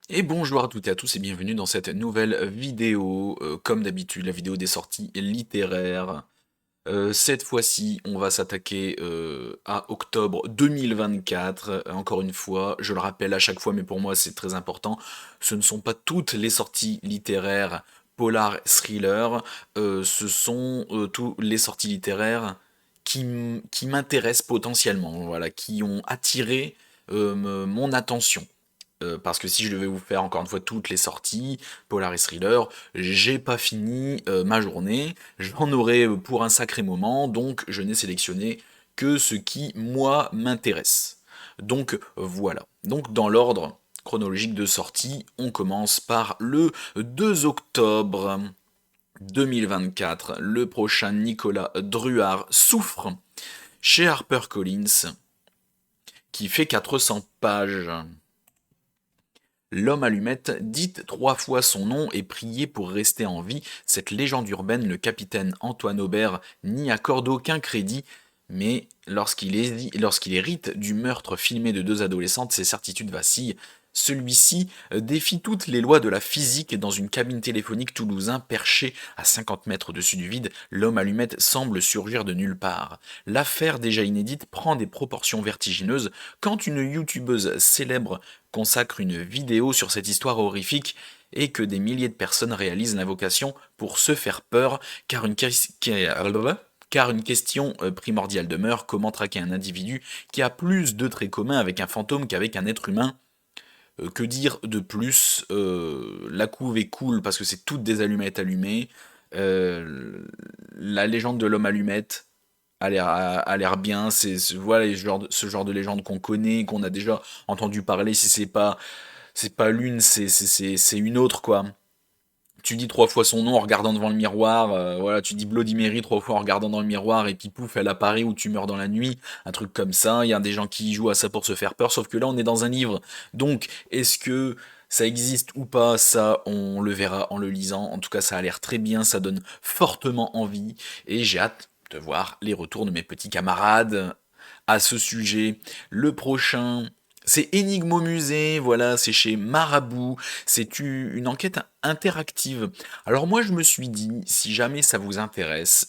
Et bonjour à toutes et à tous et bienvenue dans cette nouvelle vidéo, comme d'habitude la vidéo des sorties littéraires. Cette fois-ci on va s'attaquer à octobre 2024. Encore une fois, je le rappelle à chaque fois mais pour moi c'est très important, ce ne sont pas toutes les sorties littéraires polar thriller, ce sont tous les sorties littéraires qui m'intéressent potentiellement, voilà, qui ont attiré mon attention. Parce que si je devais vous faire encore une fois toutes les sorties, Polar et Thriller, j'ai pas fini ma journée, j'en aurais pour un sacré moment, donc je n'ai sélectionné que ce qui, moi, m'intéresse. Donc voilà. Donc dans l'ordre chronologique de sortie, on commence par le 2 octobre 2024. Le prochain Nicolas Druard souffre chez HarperCollins, qui fait 400 pages. L'homme allumette, dites 3 fois son nom et priez pour rester en vie, cette légende urbaine, le capitaine Antoine Aubert n'y accorde aucun crédit, mais lorsqu'il hérite du meurtre filmé de 2 adolescentes, ses certitudes vacillent. Celui-ci défie toutes les lois de la physique et dans une cabine téléphonique toulousain perché à 50 mètres au-dessus du vide, l'homme allumette semble surgir de nulle part. L'affaire déjà inédite prend des proportions vertigineuses quand une youtubeuse célèbre consacre une vidéo sur cette histoire horrifique et que des milliers de personnes réalisent l'invocation pour se faire peur, car une question primordiale demeure, comment traquer un individu qui a plus de traits communs avec un fantôme qu'avec un être humain. Que dire de plus? La couve est cool parce que c'est toutes des allumettes allumées. Euh, la légende de l'homme allumette a l'air bien. Voilà ce genre de légende qu'on connaît, qu'on a déjà entendu parler. Si c'est pas l'une, c'est une autre, quoi. Tu dis 3 fois son nom en regardant devant le miroir, voilà, tu dis Bloody Mary 3 fois en regardant dans le miroir, et puis pouf, elle apparaît ou tu meurs dans la nuit, un truc comme ça. Il y a des gens qui jouent à ça pour se faire peur, sauf que là, on est dans un livre. Donc, est-ce que ça existe ou pas? Ça, on le verra en le lisant. En tout cas, ça a l'air très bien, ça donne fortement envie, et j'ai hâte de voir les retours de mes petits camarades à ce sujet. Le prochain, c'est Énigme au musée, voilà, c'est chez Marabout, c'est une enquête interactive. Alors moi je me suis dit, si jamais ça vous intéresse,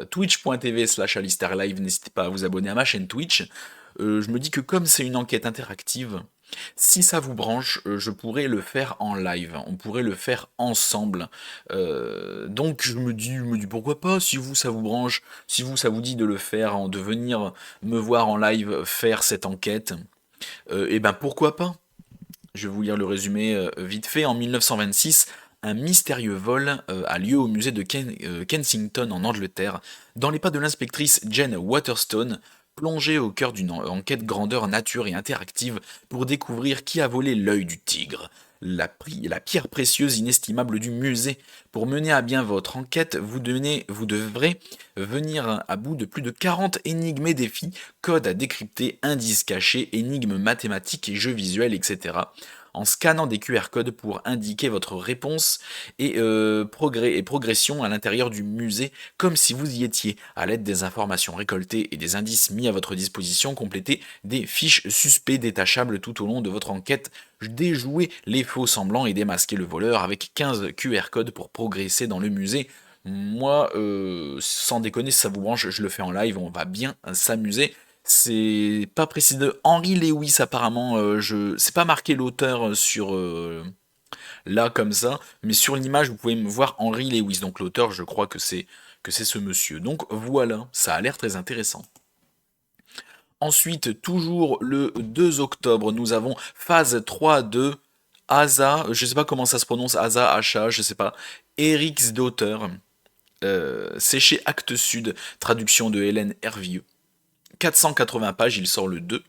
twitch.tv/alistairlive, n'hésitez pas à vous abonner à ma chaîne Twitch. Je me dis que comme c'est une enquête interactive, si ça vous branche, je pourrais le faire en live, on pourrait le faire ensemble. Donc je me dis pourquoi pas, si vous ça vous branche, si vous ça vous dit de le faire, de venir me voir en live faire cette enquête, et ben pourquoi pas? Je vais vous lire le résumé vite fait. En 1926, un mystérieux vol a lieu au musée de Kensington en Angleterre, dans les pas de l'inspectrice Jane Waterstone, plongée au cœur d'une enquête grandeur nature et interactive pour découvrir qui a volé l'œil du tigre, la pierre précieuse inestimable du musée. Pour mener à bien votre enquête, vous devrez venir à bout de plus de 40 énigmes et défis, codes à décrypter, indices cachés, énigmes mathématiques et jeux visuels, etc. En scannant des QR codes pour indiquer votre réponse et progression à l'intérieur du musée, comme si vous y étiez. À l'aide des informations récoltées et des indices mis à votre disposition, complétez des fiches suspects détachables tout au long de votre enquête. Déjouez les faux semblants et démasquez le voleur avec 15 QR codes pour progresser dans le musée. Moi, sans déconner, si ça vous branche, je le fais en live, on va bien s'amuser. C'est pas précisé de Henry Lewis apparemment, c'est pas marqué l'auteur sur là comme ça, mais sur l'image vous pouvez me voir Henry Lewis, donc l'auteur je crois que c'est ce monsieur. Donc voilà, ça a l'air très intéressant. Ensuite, toujours le 2 octobre, nous avons phase 3 de Asa, je sais pas comment ça se prononce, Asa, Acha, je sais pas, Eric's Daughter. C'est chez Actes Sud, traduction de Hélène Hervieux. 480 pages, il sort le 2.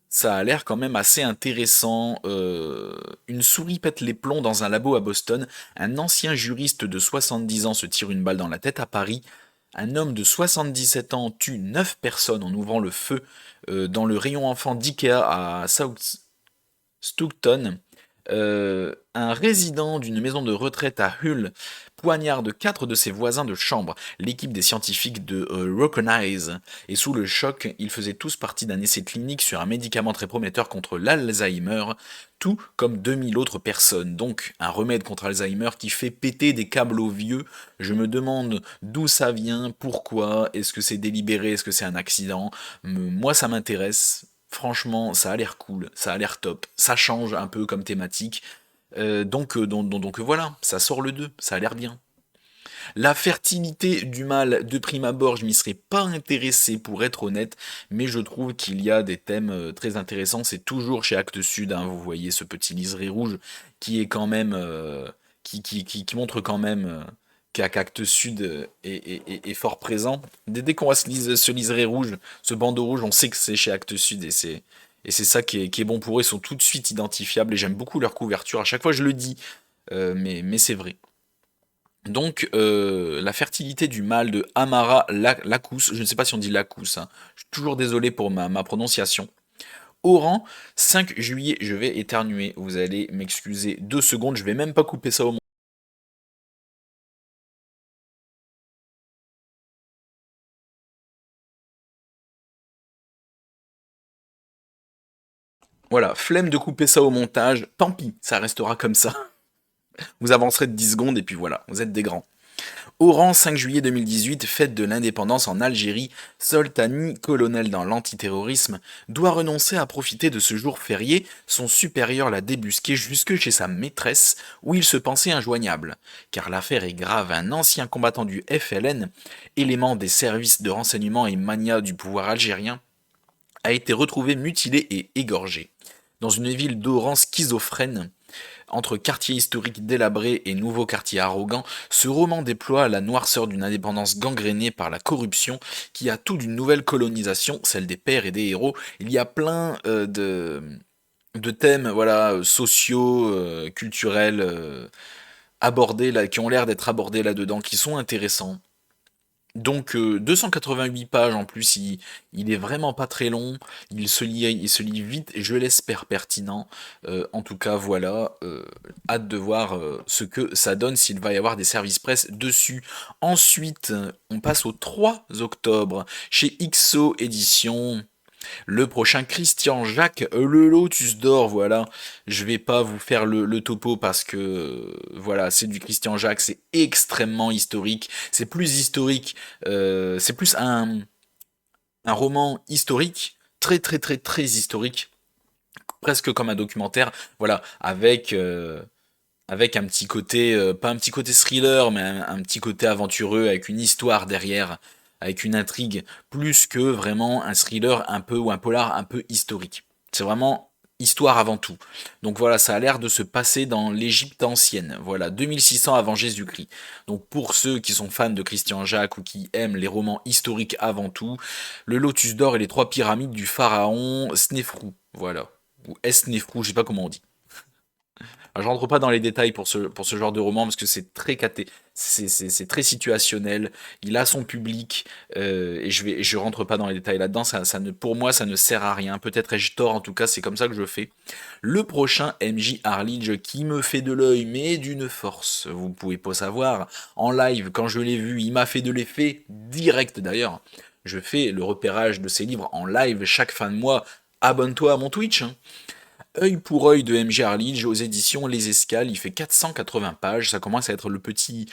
Ça a l'air quand même assez intéressant. Une souris pète les plombs dans un labo à Boston. Un ancien juriste de 70 ans se tire une balle dans la tête à Paris. Un homme de 77 ans tue 9 personnes en ouvrant le feu dans le rayon enfant d'IKEA à South Stockton. Un résident d'une maison de retraite à Hull poignarde 4 de ses voisins de chambre. L'équipe des scientifiques de Recognize est sous le choc. Ils faisaient tous partie d'un essai clinique sur un médicament très prometteur contre l'Alzheimer, tout comme 2000 autres personnes. Donc un remède contre Alzheimer qui fait péter des câbles aux vieux. Je me demande d'où ça vient, pourquoi, est-ce que c'est délibéré, est-ce que c'est un accident. Moi ça m'intéresse. Franchement, ça a l'air cool, ça a l'air top, ça change un peu comme thématique. Donc voilà, ça sort le 2, ça a l'air bien. La fertilité du mâle, de prime abord, je m'y serais pas intéressé pour être honnête, mais je trouve qu'il y a des thèmes très intéressants. C'est toujours chez Actes Sud, hein, vous voyez ce petit liseré rouge qui est quand même, qui montre quand même qu'Actes Sud est fort présent. Dès qu'on voit ce liseré rouge, ce bandeau rouge, on sait que c'est chez Actes Sud et c'est ça qui est bon pour eux. Ils sont tout de suite identifiables et j'aime beaucoup leur couverture. À chaque fois, je le dis, mais c'est vrai. Donc, la fertilité du mâle de Amara Lacous, je ne sais pas si on dit Lacous, hein. Je suis toujours désolé pour ma prononciation. Oran, 5 juillet, je vais éternuer, vous allez m'excuser 2 secondes, je vais même pas couper ça au montage. Voilà, flemme de couper ça au montage, tant pis, ça restera comme ça. Vous avancerez de 10 secondes et puis voilà, vous êtes des grands. Oran, 5 juillet 2018, fête de l'indépendance en Algérie, Soltani, colonel dans l'antiterrorisme, doit renoncer à profiter de ce jour férié, son supérieur l'a débusqué jusque chez sa maîtresse, où il se pensait injoignable. Car l'affaire est grave, un ancien combattant du FLN, élément des services de renseignement et mania du pouvoir algérien, a été retrouvé mutilé et égorgé. Dans une ville d'Oran schizophrène, entre quartier historique délabré et nouveau quartier arrogant, ce roman déploie la noirceur d'une indépendance gangrénée par la corruption qui a tout d'une nouvelle colonisation, celle des pères et des héros. Il y a plein de thèmes voilà, sociaux, culturels abordés là, qui ont l'air d'être abordés là-dedans, qui sont intéressants. Donc 288 pages en plus, il est vraiment pas très long, il se lit vite et je l'espère pertinent. En tout cas voilà, hâte de voir ce que ça donne s'il va y avoir des services presse dessus. Ensuite, on passe au 3 octobre chez XO Édition. Le prochain Christian Jacques, le Lotus d'or, voilà. Je vais pas vous faire le topo parce que voilà, c'est du Christian Jacques, c'est extrêmement historique. C'est plus historique, c'est plus un roman historique, très très très très historique, presque comme un documentaire, voilà, avec un petit côté, pas un petit côté thriller, mais un petit côté aventureux, avec une histoire derrière, avec une intrigue, plus que vraiment un thriller un peu ou un polar un peu historique. C'est vraiment histoire avant tout. Donc voilà, ça a l'air de se passer dans l'Égypte ancienne, voilà, 2600 avant Jésus-Christ. Donc pour ceux qui sont fans de Christian Jacques ou qui aiment les romans historiques avant tout, le Lotus d'or et les 3 pyramides du pharaon Snéfrou, voilà, ou Esnefrou, je sais pas comment on dit. Alors, je rentre pas dans les détails pour ce genre de roman parce que c'est très c'est très situationnel. Il a son public et je rentre pas dans les détails là-dedans. Pour moi, ça ne sert à rien. Peut-être ai-je tort. En tout cas, c'est comme ça que je fais. Le prochain MJ Harlidge qui me fait de l'œil, mais d'une force. Vous pouvez pas savoir. En live, quand je l'ai vu, il m'a fait de l'effet direct d'ailleurs. Je fais le repérage de ses livres en live chaque fin de mois. Abonne-toi à mon Twitch, hein. Œil pour œil de MG Arlige aux éditions Les Escales, il fait 480 pages, ça commence à être le petit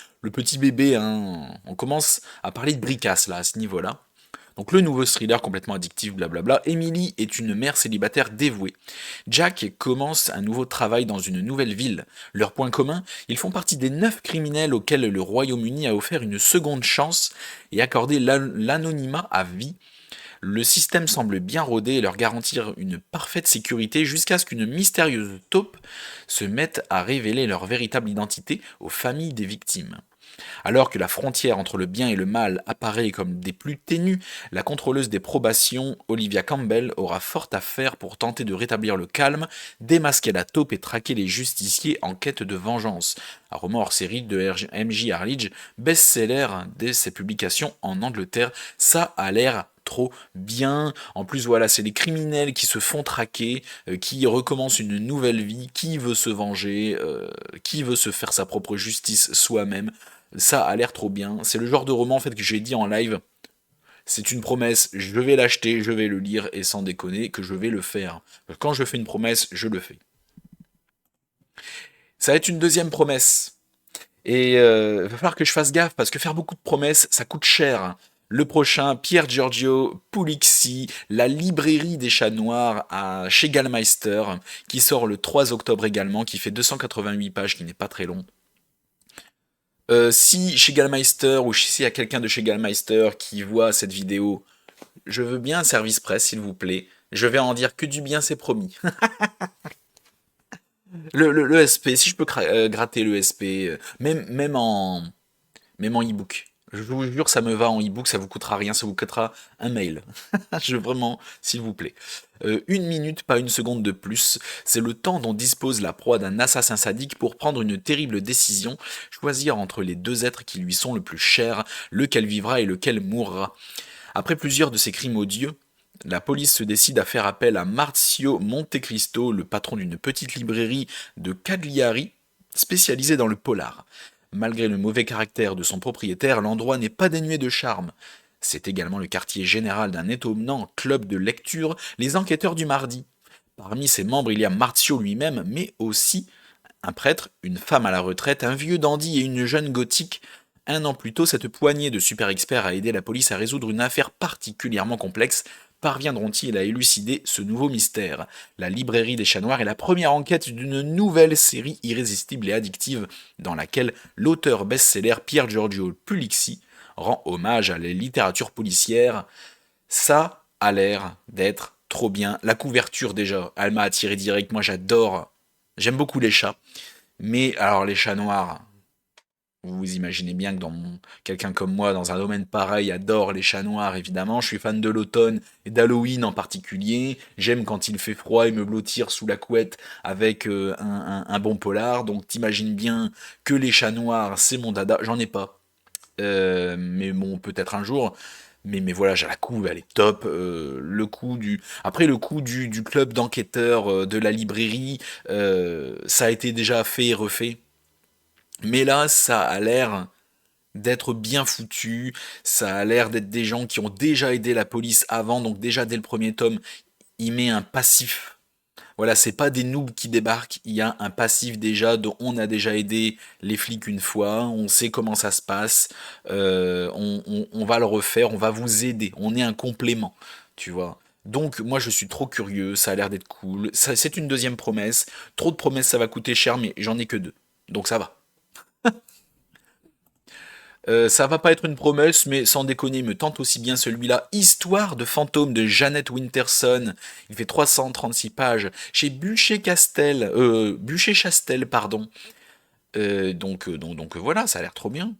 bébé, hein. On commence à parler de bricasse là, à ce niveau-là. Donc le nouveau thriller complètement addictif, blablabla. Emily est une mère célibataire dévouée. Jack commence un nouveau travail dans une nouvelle ville. Leur point commun, ils font partie des 9 criminels auxquels le Royaume-Uni a offert une seconde chance et accordé l'anonymat à vie. Le système semble bien rodé et leur garantir une parfaite sécurité jusqu'à ce qu'une mystérieuse taupe se mette à révéler leur véritable identité aux familles des victimes. Alors que la frontière entre le bien et le mal apparaît comme des plus ténues, la contrôleuse des probations, Olivia Campbell, aura fort à faire pour tenter de rétablir le calme, démasquer la taupe et traquer les justiciers en quête de vengeance. Un roman hors série de MJ Harlidge, best-seller dès ses publications en Angleterre, ça a l'air trop bien. En plus, voilà, c'est les criminels qui se font traquer, qui recommencent une nouvelle vie, qui veut se venger, qui veut se faire sa propre justice soi-même. Ça a l'air trop bien. C'est le genre de roman en fait que j'ai dit en live. C'est une promesse, je vais l'acheter, je vais le lire et sans déconner que je vais le faire. Quand je fais une promesse, je le fais. Ça va être une deuxième promesse. Et il va falloir que je fasse gaffe parce que faire beaucoup de promesses, ça coûte cher. Le prochain, Pier Giorgio Pulixi, La librairie des chats noirs chez Gallmeister, qui sort le 3 octobre également, qui fait 288 pages, qui n'est pas très long. Si chez Gallmeister ou s'il y a quelqu'un de chez Gallmeister qui voit cette vidéo, je veux bien un service presse, s'il vous plaît. Je vais en dire que du bien, c'est promis. Le SP, si je peux gratter le SP, même en e-book. Je vous jure, ça me va en e-book, ça vous coûtera rien, ça vous coûtera un mail. Vraiment, s'il vous plaît. Une minute, pas une seconde de plus, c'est le temps dont dispose la proie d'un assassin sadique pour prendre une terrible décision, choisir entre les deux êtres qui lui sont le plus chers, lequel vivra et lequel mourra. Après plusieurs de ces crimes odieux, la police se décide à faire appel à Marzio Montecristo, le patron d'une petite librairie de Cagliari, spécialisée dans le polar. Malgré le mauvais caractère de son propriétaire, l'endroit n'est pas dénué de charme. C'est également le quartier général d'un étonnant club de lecture, les Enquêteurs du Mardi. Parmi ses membres, il y a Marzio lui-même, mais aussi un prêtre, une femme à la retraite, un vieux dandy et une jeune gothique. Un an plus tôt, cette poignée de super experts a aidé la police à résoudre une affaire particulièrement complexe. Parviendront-ils à élucider ce nouveau mystère? La librairie des chats noirs est la première enquête d'une nouvelle série irrésistible et addictive dans laquelle l'auteur best-seller Pier Giorgio Pulixi rend hommage à la littérature policière. Ça a l'air d'être trop bien. La couverture déjà, elle m'a attiré direct. Moi j'aime beaucoup les chats. Mais alors les chats noirs, vous imaginez bien que quelqu'un comme moi, dans un domaine pareil, adore les chats noirs, évidemment. Je suis fan de l'automne et d'Halloween en particulier. J'aime quand il fait froid et me blottir sous la couette avec un bon polar. Donc t'imagines bien que les chats noirs, c'est mon dada. J'en ai pas. Mais bon, peut-être un jour. Mais voilà, j'ai la couve, elle est top. Après, le coup du club d'enquêteurs de la librairie, ça a été déjà fait et refait. Mais là, ça a l'air d'être bien foutu, ça a l'air d'être des gens qui ont déjà aidé la police avant, donc déjà dès le premier tome, il met un passif. Voilà, c'est pas des noobs qui débarquent, il y a un passif déjà dont on a déjà aidé les flics une fois, on sait comment ça se passe, on va le refaire, on va vous aider, on est un complément, tu vois. Donc moi je suis trop curieux, ça a l'air d'être cool, c'est une deuxième promesse, trop de promesses ça va coûter cher mais j'en ai que deux, donc ça va. Ça va pas être une promesse, mais sans déconner, il me tente aussi bien celui-là. Histoire de fantôme de Jeannette Winterson. Il fait 336 pages chez Bûcher-Chastel, pardon. Voilà, ça a l'air trop bien.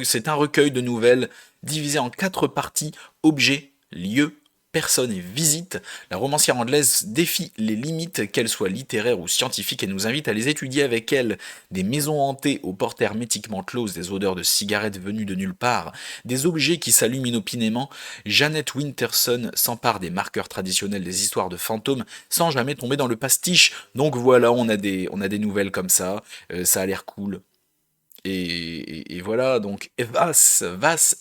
C'est un recueil de nouvelles divisé en 4 parties: objets, lieux, personnes et visites. La romancière anglaise défie les limites, qu'elles soient littéraires ou scientifiques, et nous invite à les étudier avec elle. Des maisons hantées aux portes hermétiquement closes, des odeurs de cigarettes venues de nulle part, des objets qui s'allument inopinément. Jeannette Winterson s'empare des marqueurs traditionnels des histoires de fantômes sans jamais tomber dans le pastiche. Donc voilà, on a des nouvelles comme ça. Ça a l'air cool. Et voilà, donc va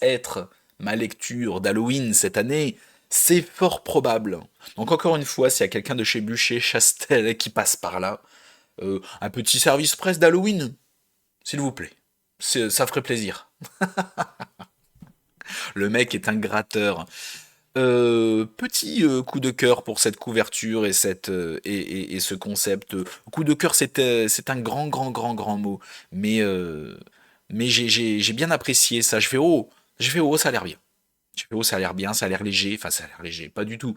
être ma lecture d'Halloween cette année, c'est fort probable. Donc encore une fois, s'il y a quelqu'un de chez Bûcher Chastel qui passe par là, un petit service presse d'Halloween, s'il vous plaît. Ça ferait plaisir. Le mec est un gratteur. Petit coup de cœur pour cette couverture et ce concept. Coup de cœur, c'est un grand, grand, grand, grand mot. Mais j'ai bien apprécié ça. Je fais oh, ça a l'air bien. Je fais oh, ça a l'air bien, ça a l'air léger. Enfin, ça a l'air léger, pas du tout.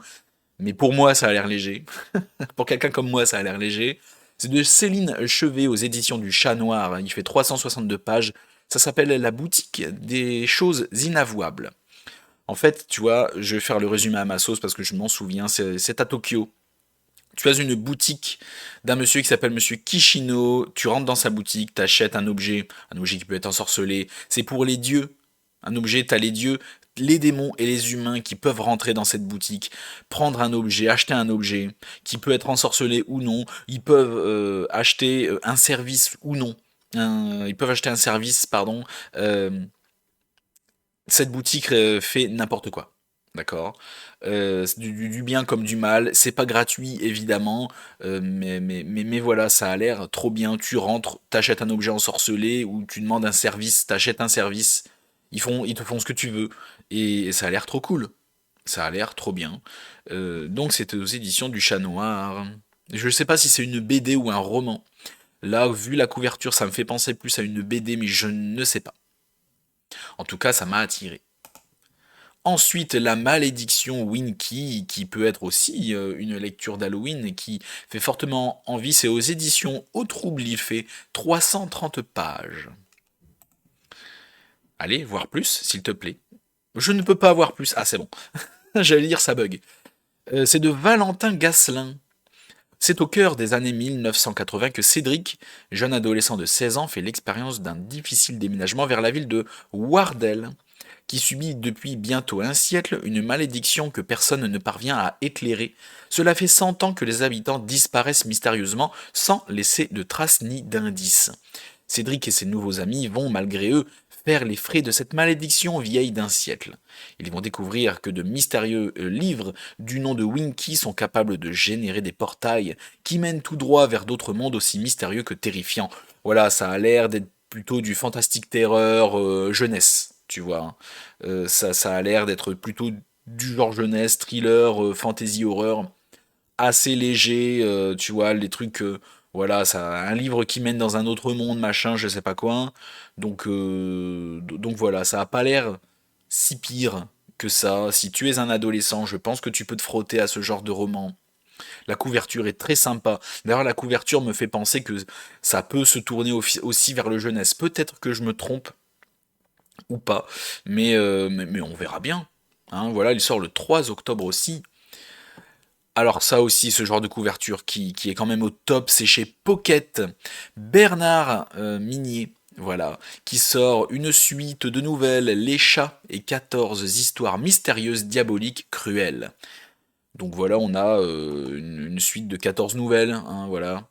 Mais pour moi, ça a l'air léger. Pour quelqu'un comme moi, ça a l'air léger. C'est de Céline Chevet aux éditions du Chat Noir. Il fait 362 pages. Ça s'appelle La boutique des choses inavouables. En fait, tu vois, je vais faire le résumé à ma sauce parce que je m'en souviens, c'est à Tokyo. Tu as une boutique d'un monsieur qui s'appelle Monsieur Kishino, tu rentres dans sa boutique, t'achètes un objet qui peut être ensorcelé, c'est pour les dieux. Un objet, t'as les dieux, les démons et les humains qui peuvent rentrer dans cette boutique, prendre un objet, acheter un objet, qui peut être ensorcelé ou non, ils peuvent acheter un service ou non. Ils peuvent acheter un service, pardon. euh, cette boutique fait n'importe quoi. D'accord. Du bien comme du mal. C'est pas gratuit, évidemment. Mais voilà, ça a l'air trop bien. Tu rentres, t'achètes un objet ensorcelé ou tu demandes un service, t'achètes un service. Ils te font ce que tu veux. Et ça a l'air trop cool. Ça a l'air trop bien. Donc c'était aux éditions du Chat Noir. Je sais pas si c'est une BD ou un roman. Là, vu la couverture, ça me fait penser plus à une BD, mais je ne sais pas. En tout cas, ça m'a attiré. Ensuite, La Malédiction Winky, qui peut être aussi une lecture d'Halloween et qui fait fortement envie. C'est aux éditions Au Trouble, il fait 330 pages. Allez, voir plus, s'il te plaît. Je ne peux pas voir plus. Ah, c'est bon. J'allais dire, ça bug. C'est de Valentin Gasselin. C'est au cœur des années 1980 que Cédric, jeune adolescent de 16 ans, fait l'expérience d'un difficile déménagement vers la ville de Wardell, qui subit depuis bientôt un siècle une malédiction que personne ne parvient à éclairer. Cela fait 100 ans que les habitants disparaissent mystérieusement sans laisser de traces ni d'indices. Cédric et ses nouveaux amis vont, malgré eux, faire les frais de cette malédiction vieille d'un siècle. Ils vont découvrir que de mystérieux livres du nom de Winky sont capables de générer des portails qui mènent tout droit vers d'autres mondes aussi mystérieux que terrifiants. Voilà, ça a l'air d'être plutôt du fantastique terreur jeunesse, tu vois. Hein. Ça a l'air d'être plutôt du genre jeunesse, thriller, fantasy horreur, assez léger, tu vois, les trucs, voilà, ça, un livre qui mène dans un autre monde, machin, je sais pas quoi. Donc voilà, ça a pas l'air si pire que ça. Si tu es un adolescent, je pense que tu peux te frotter à ce genre de roman. La couverture est très sympa. D'ailleurs, la couverture me fait penser que ça peut se tourner aussi vers le jeunesse. Peut-être que je me trompe ou pas, mais on verra bien. Hein, voilà, il sort le 3 octobre aussi. Alors ça aussi, ce genre de couverture qui est quand même au top, c'est chez Pocket. Bernard Minier, voilà, qui sort une suite de nouvelles, Les Chats et 14 histoires mystérieuses, diaboliques, cruelles. Donc voilà, on a une suite de 14 nouvelles, hein, voilà.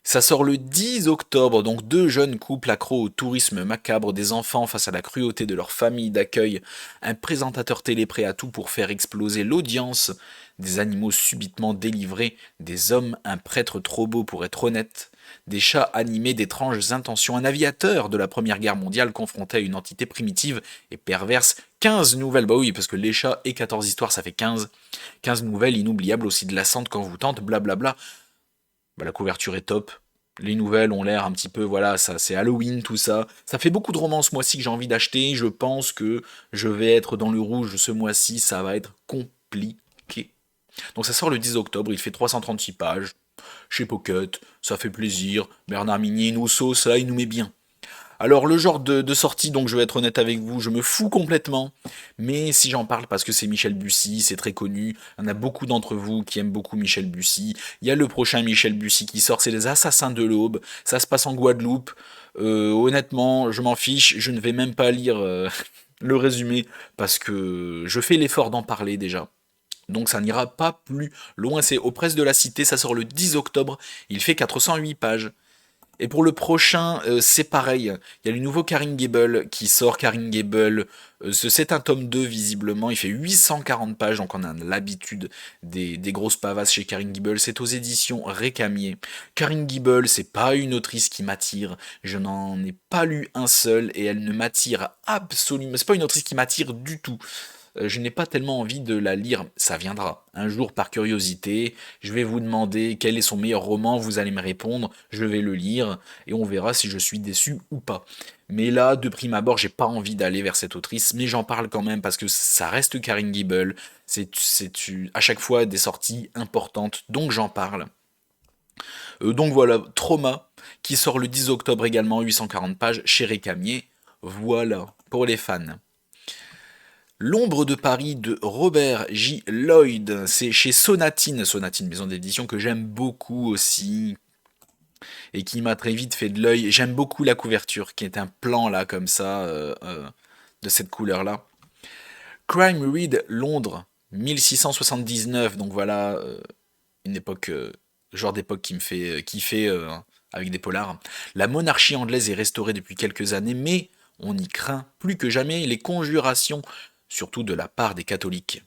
Ça sort le 10 octobre, donc deux jeunes couples accros au tourisme macabre, des enfants face à la cruauté de leur famille d'accueil, un présentateur télé prêt à tout pour faire exploser l'audience, des animaux subitement délivrés, des hommes, un prêtre trop beau pour être honnête, des chats animés d'étranges intentions, un aviateur de la Première Guerre mondiale confronté à une entité primitive et perverse, 15 nouvelles, bah oui, parce que les chats et 14 histoires, ça fait 15, 15 nouvelles inoubliables aussi de la sente quand vous tente, blablabla. Bah, la couverture est top. Les nouvelles ont l'air un petit peu, voilà, ça, c'est Halloween, tout ça. Ça fait beaucoup de romans ce mois-ci que j'ai envie d'acheter. Je pense que je vais être dans le rouge ce mois-ci. Ça va être compliqué. Donc ça sort le 10 octobre. Il fait 336 pages. Chez Pocket. Ça fait plaisir. Bernard Minier nous sauce là, il nous met bien. Alors le genre de sortie, donc je vais être honnête avec vous, je me fous complètement. Mais si j'en parle parce que c'est Michel Bussy, c'est très connu, il y en a beaucoup d'entre vous qui aiment beaucoup Michel Bussy. Il y a le prochain Michel Bussy qui sort, c'est Les Assassins de l'Aube. Ça se passe en Guadeloupe. Honnêtement, je m'en fiche, je ne vais même pas lire le résumé parce que je fais l'effort d'en parler déjà. Donc ça n'ira pas plus loin, c'est aux presses de la Cité, ça sort le 10 octobre, il fait 408 pages. Et pour le prochain, c'est pareil. Il y a le nouveau Karin Gable qui sort. Karin Gable, c'est un tome 2 visiblement. Il fait 840 pages, donc on a l'habitude des grosses pavasses chez Karin Gable. C'est aux éditions Récamier. Karin Gable, c'est pas une autrice qui m'attire. Je n'en ai pas lu un seul et elle ne m'attire absolument. C'est pas une autrice qui m'attire du tout. Je n'ai pas tellement envie de la lire, ça viendra. Un jour, par curiosité, je vais vous demander quel est son meilleur roman, vous allez me répondre, je vais le lire, et on verra si je suis déçu ou pas. Mais là, de prime abord, j'ai pas envie d'aller vers cette autrice, mais j'en parle quand même parce que ça reste Karin Gable, à chaque fois des sorties importantes, donc j'en parle. Donc voilà, Trauma, qui sort le 10 octobre également, 840 pages, chez Récamier. Voilà, pour les fans. L'ombre de Paris de Robert J. Lloyd, c'est chez Sonatine, Sonatine, maison d'édition que j'aime beaucoup aussi, et qui m'a très vite fait de l'œil. J'aime beaucoup la couverture, qui est un plan là, comme ça, de cette couleur-là. Crime Read, Londres, 1679, donc voilà, une époque, genre d'époque qui me fait kiffer avec des polars. La monarchie anglaise est restaurée depuis quelques années, mais on y craint plus que jamais les conjurations, surtout de la part des catholiques.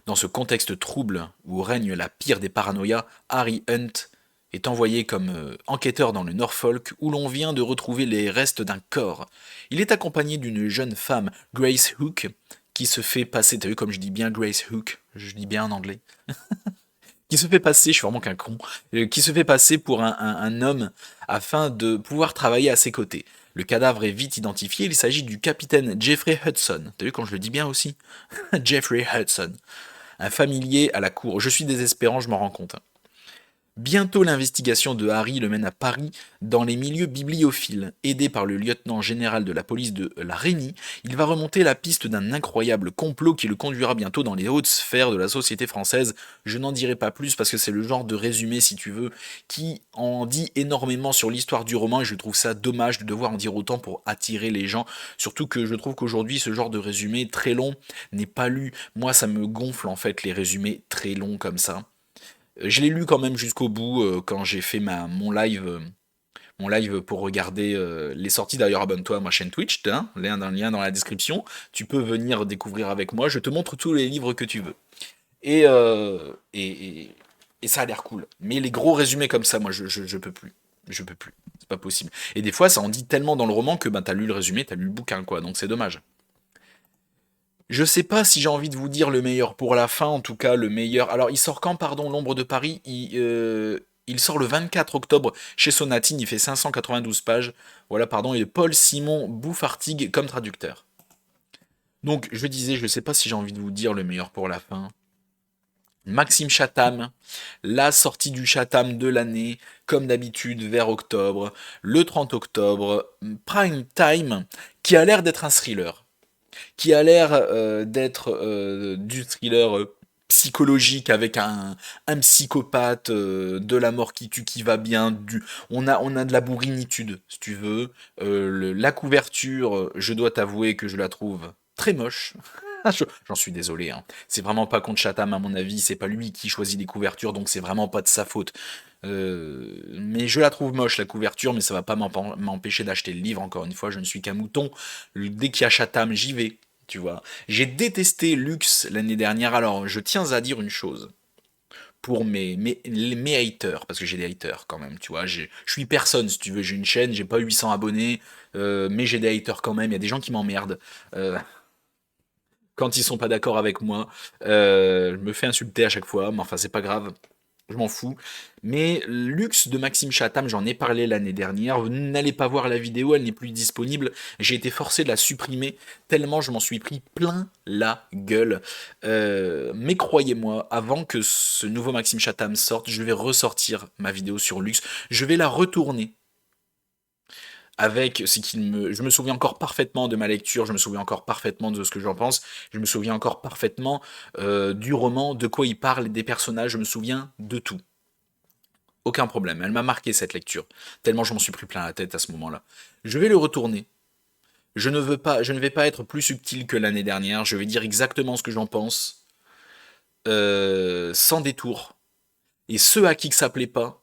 Dans ce contexte trouble où règne la pire des paranoïas, Harry Hunt est envoyé comme enquêteur dans le Norfolk où l'on vient de retrouver les restes d'un corps. Il est accompagné d'une jeune femme, Grace Hook, qui se fait passer, t'as vu comme je dis bien Grace Hook, je dis bien en anglais, qui se fait passer, je suis vraiment qu'un con, qui se fait passer pour un homme afin de pouvoir travailler à ses côtés. Le cadavre est vite identifié, il s'agit du capitaine Jeffrey Hudson. T'as vu quand je le dis bien aussi? Jeffrey Hudson. Un familier à la cour. Je suis désespérant, je m'en rends compte. Bientôt l'investigation de Harry le mène à Paris, dans les milieux bibliophiles. Aidé par le lieutenant général de la police de la Rhénie, il va remonter la piste d'un incroyable complot qui le conduira bientôt dans les hautes sphères de la société française. Je n'en dirai pas plus parce que c'est le genre de résumé, si tu veux, qui en dit énormément sur l'histoire du roman et je trouve ça dommage de devoir en dire autant pour attirer les gens. Surtout que je trouve qu'aujourd'hui, ce genre de résumé très long n'est pas lu. Moi, ça me gonfle en fait les résumés très longs comme ça. Je l'ai lu quand même jusqu'au bout quand j'ai fait mon live pour regarder les sorties. D'ailleurs, abonne-toi à ma chaîne Twitch, hein, lien dans la description. Tu peux venir découvrir avec moi. Je te montre tous les livres que tu veux. Et, euh, et, et, et ça a l'air cool. Mais les gros résumés comme ça, moi, je peux plus. Je peux plus. C'est pas possible. Et des fois, ça en dit tellement dans le roman que ben, t'as lu le résumé, t'as lu le bouquin, quoi. Donc c'est dommage. Je sais pas si j'ai envie de vous dire le meilleur pour la fin, en tout cas le meilleur. Alors il sort quand, pardon, L'Ombre de Paris il sort le 24 octobre chez Sonatine, il fait 592 pages. Voilà, pardon, et Paul Simon Bouffartigue comme traducteur. Donc je disais, je sais pas si j'ai envie de vous dire le meilleur pour la fin. Maxime Chatham, la sortie du Chatham de l'année, comme d'habitude vers octobre, le 30 octobre, Prime Time, qui a l'air d'être un thriller. Qui a l'air d'être du thriller psychologique avec un psychopathe, de la mort qui tue qui va bien, on a de la bourrinitude, si tu veux. La couverture, je dois t'avouer que je la trouve très moche. J'en suis désolé, hein. C'est vraiment pas contre Chatham à mon avis, c'est pas lui qui choisit les couvertures, donc c'est vraiment pas de sa faute. Mais je la trouve moche la couverture, mais ça va pas m'empêcher d'acheter le livre, encore une fois, je ne suis qu'un mouton. Dès qu'il y a Chatham, j'y vais, tu vois. J'ai détesté Lux l'année dernière, alors je tiens à dire une chose. Pour mes haters, parce que j'ai des haters quand même, tu vois, je suis personne si tu veux, j'ai une chaîne, j'ai pas 800 abonnés, mais j'ai des haters quand même, il y a des gens qui m'emmerdent. Quand ils sont pas d'accord avec moi. Je me fais insulter à chaque fois, mais enfin c'est pas grave, je m'en fous. Mais Lux de Maxime Chatham, j'en ai parlé l'année dernière. Vous n'allez pas voir la vidéo, elle n'est plus disponible. J'ai été forcé de la supprimer tellement je m'en suis pris plein la gueule. Mais croyez-moi, avant que ce nouveau Maxime Chatham sorte, je vais ressortir ma vidéo sur Lux. Je vais la retourner avec ce qu'il me... Je me souviens encore parfaitement de ma lecture, je me souviens encore parfaitement de ce que j'en pense, je me souviens encore parfaitement du roman, de quoi il parle, des personnages, je me souviens de tout. Aucun problème, elle m'a marqué cette lecture, tellement je m'en suis pris plein la tête à ce moment-là. Je vais le retourner. Je ne vais pas être plus subtil que l'année dernière, je vais dire exactement ce que j'en pense, sans détour. Et ceux à qui que ça plaît pas,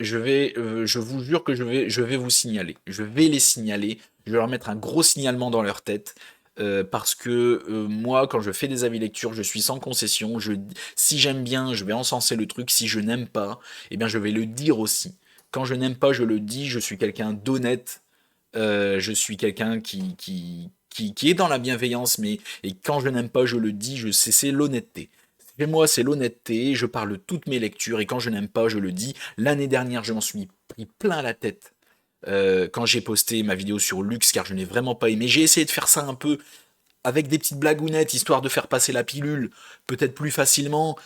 je vous jure que je vais vous signaler. Je vais les signaler. Je vais leur mettre un gros signalement dans leur tête. Parce que moi, quand je fais des avis lecture, je suis sans concession. Si j'aime bien, je vais encenser le truc. Si je n'aime pas, eh bien, je vais le dire aussi. Quand je n'aime pas, je le dis. Je suis quelqu'un d'honnête. Je suis quelqu'un qui est dans la bienveillance, mais et quand je n'aime pas, je le dis. C'est l'honnêteté. Chez moi, c'est l'honnêteté, je parle de toutes mes lectures et quand je n'aime pas, je le dis. L'année dernière, je m'en suis pris plein la tête quand j'ai posté ma vidéo sur Lux car je n'ai vraiment pas aimé. J'ai essayé de faire ça un peu avec des petites blagounettes histoire de faire passer la pilule peut-être plus facilement.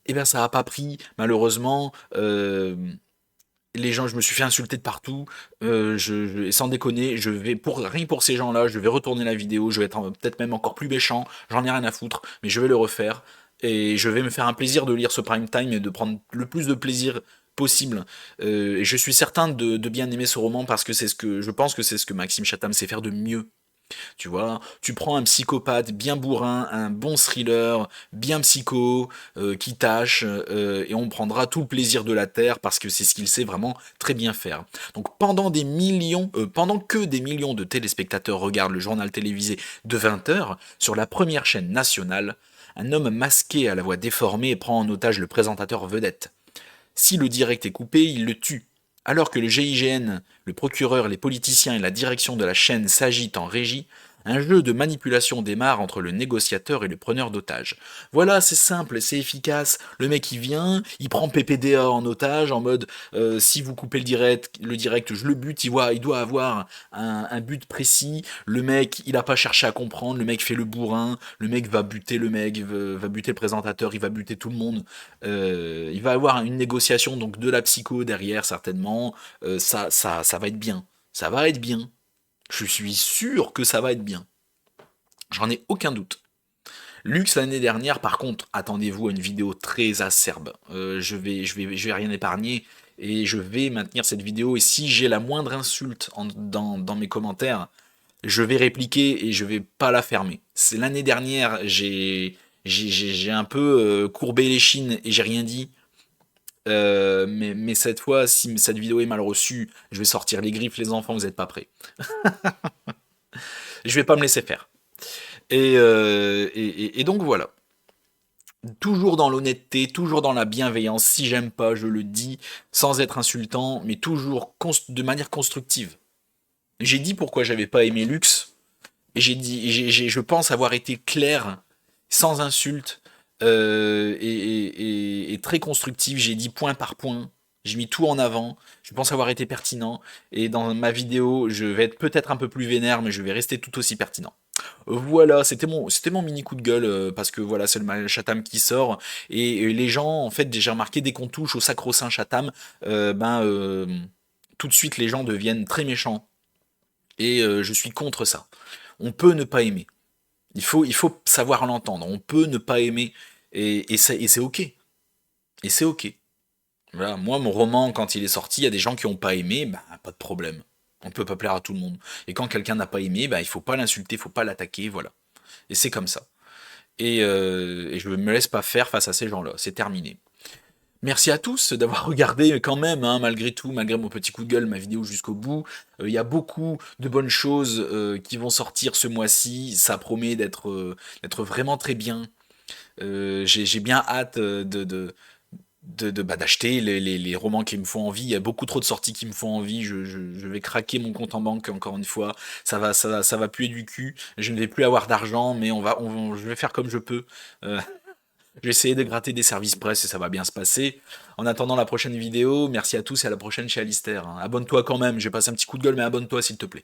Eh bien, ça n'a pas pris, malheureusement. Les gens, je me suis fait insulter de partout. Et sans déconner, rien que pour ces gens-là, je vais retourner la vidéo, je vais être peut-être même encore plus méchant, j'en ai rien à foutre, mais je vais le refaire. Et je vais me faire un plaisir de lire ce prime time et de prendre le plus de plaisir possible. Et je suis certain de bien aimer ce roman parce que je pense que c'est ce que Maxime Chatham sait faire de mieux. Tu vois, tu prends un psychopathe bien bourrin, un bon thriller, bien psycho, qui tâche, et on prendra tout le plaisir de la Terre parce que c'est ce qu'il sait vraiment très bien faire. Donc pendant que des millions de téléspectateurs regardent le journal télévisé de 20 heures sur la première chaîne nationale, un homme masqué à la voix déformée prend en otage le présentateur vedette. Si le direct est coupé, il le tue. Alors que le GIGN, le procureur, les politiciens et la direction de la chaîne s'agitent en régie, un jeu de manipulation démarre entre le négociateur et le preneur d'otage. Voilà, c'est simple, c'est efficace. Le mec il vient, il prend PPDA en otage en mode si vous coupez le direct, je le bute. Il doit avoir un but précis. Le mec, il a pas cherché à comprendre. Le mec fait le bourrin. Le mec va buter va buter le présentateur. Il va buter tout le monde. Il va avoir une négociation donc de la psycho derrière certainement. Ça va être bien. Ça va être bien. Je suis sûr que ça va être bien. J'en ai aucun doute. Lux l'année dernière, par contre, attendez-vous à une vidéo très acerbe. Je vais rien épargner et je vais maintenir cette vidéo. Et si j'ai la moindre insulte dans mes commentaires, je vais répliquer et je vais pas la fermer. C'est l'année dernière, j'ai un peu courbé les chines et j'ai rien dit. Mais cette fois, si cette vidéo est mal reçue, je vais sortir les griffes, les enfants, vous n'êtes pas prêts. Je vais pas me laisser faire. Et donc voilà. Toujours dans l'honnêteté, toujours dans la bienveillance. Si j'aime pas, je le dis sans être insultant, mais toujours de manière constructive. J'ai dit pourquoi j'avais pas aimé Lux, et je pense avoir été clair, sans insulte, et très constructif. J'ai dit point par point. J'ai mis tout en avant. Je pense avoir été pertinent. Et dans ma vidéo, je vais être peut-être un peu plus vénère, mais je vais rester tout aussi pertinent. Voilà, c'était mon mini coup de gueule, parce que voilà, c'est le Chatham qui sort. Et les gens, en fait, j'ai remarqué, dès qu'on touche au sacro-saint Chatham, tout de suite, les gens deviennent très méchants. Et je suis contre ça. On peut ne pas aimer. Il faut savoir l'entendre. On peut ne pas aimer. Et c'est ok. Et c'est ok. Voilà, moi, mon roman, quand il est sorti, il y a des gens qui n'ont pas aimé, bah, pas de problème. On peut pas plaire à tout le monde. Et quand quelqu'un n'a pas aimé, bah, il faut pas l'insulter, il faut pas l'attaquer, voilà. Et c'est comme ça. Et je me laisse pas faire face à ces gens-là. C'est terminé. Merci à tous d'avoir regardé quand même, hein, malgré tout, malgré mon petit coup de gueule, ma vidéo jusqu'au bout. Il y a beaucoup de bonnes choses qui vont sortir ce mois-ci. Ça promet d'être vraiment très bien. J'ai bien hâte d'acheter les romans qui me font envie. Il y a beaucoup trop de sorties qui me font envie. Je vais craquer mon compte en banque encore une fois. Ça va puer du cul. Je ne vais plus avoir d'argent, mais je vais faire comme je peux. Euh, je vais essayer de gratter des services presse et ça va bien se passer. En attendant la prochaine vidéo, merci à tous et à la prochaine chez Alistair, hein. Abonne-toi quand même. J'ai passé un petit coup de gueule, mais abonne-toi s'il te plaît.